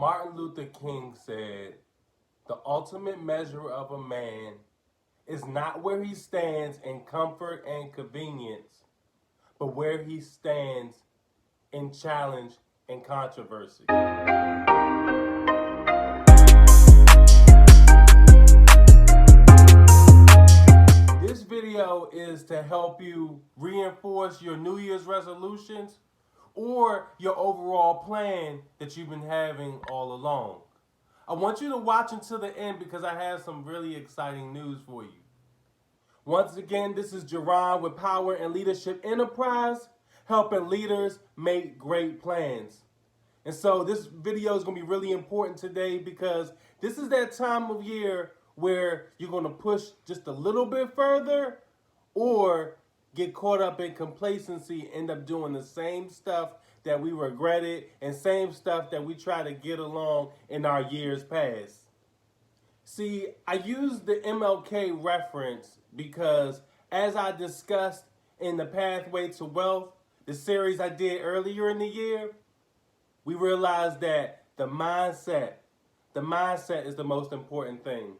Martin Luther King said, "The ultimate measure of a man is not where he stands in comfort and convenience, but where he stands in challenge and controversy." This video is to help you reinforce your New Year's resolutions or your overall plan that you've been having all along. I want you to watch until the end because I have some really exciting news for you. Once again, this is Jaron with Power and Leadership Enterprise, helping leaders make great plans. And so this video is going to be really important today because this is that time of year where you're going to push just a little bit further or get caught up in complacency, end up doing the same stuff that we regretted and same stuff that we try to get along in our years past. See, I use the MLK reference because as I discussed in the Pathway to Wealth, the series I did earlier in the year, we realized that the mindset is the most important thing.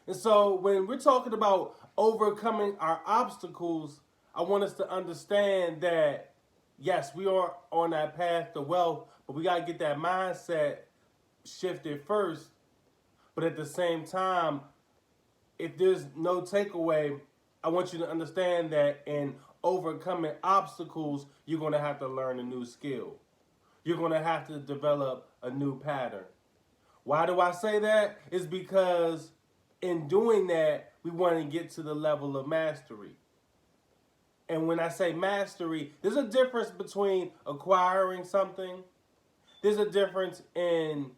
And so when we're talking about overcoming our obstacles, I want us to understand that, yes, we are on that path to wealth, but we got to get that mindset shifted first. But at the same time, if there's no takeaway, I want you to understand that in overcoming obstacles, you're going to have to learn a new skill. You're going to have to develop a new pattern. Why do I say that? It's because in doing that, we want to get to the level of mastery. And when I say mastery, there's a difference between acquiring something. There's a difference in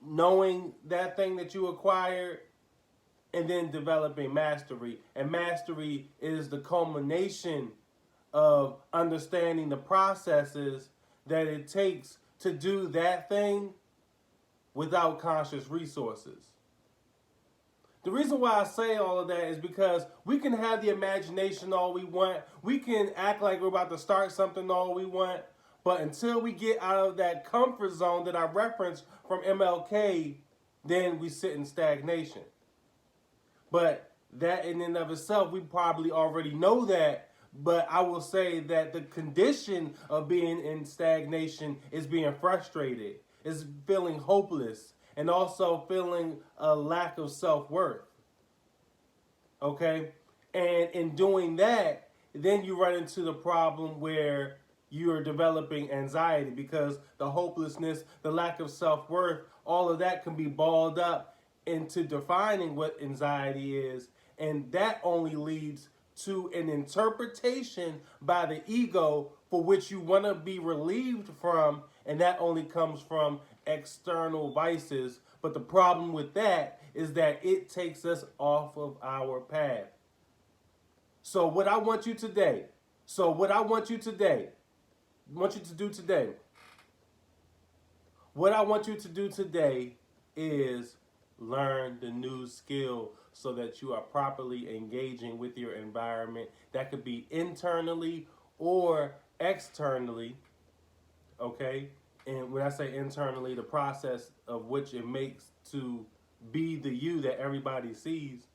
knowing that thing that you acquired and then developing mastery. And mastery is the culmination of understanding the processes that it takes to do that thing without conscious resources. The reason why I say all of that is because we can have the imagination all we want. We can act like we're about to start something all we want. But until we get out of that comfort zone that I referenced from MLK, then we sit in stagnation. But that in and of itself, we probably already know that. But I will say that the condition of being in stagnation is being frustrated, is feeling hopeless, and also feeling a lack of self-worth. Okay? And in doing that, then you run into the problem where you are developing anxiety because the hopelessness, the lack of self-worth, all of that can be balled up into defining what anxiety is. And that only leads to an interpretation by the ego for which you want to be relieved from, and that only comes from external vices. But the problem with that is that it takes us off of our path. So what I want you to do today is learn the new skill so that you are properly engaging with your environment. That could be internally or externally, okay? And when I say internally, the process of which it makes to be the you that everybody sees.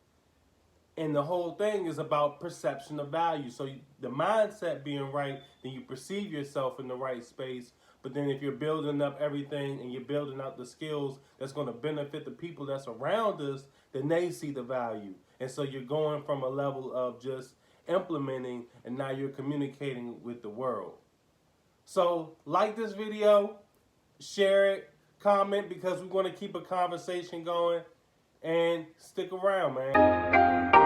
And the whole thing is about perception of value. So the mindset being right, then you perceive yourself in the right space. But then if you're building up everything and you're building out the skills that's going to benefit the people that's around us, then they see the value. And so you're going from a level of just implementing, and now you're communicating with the world. So like this video, share it, comment, because we want to keep a conversation going, and stick around, man.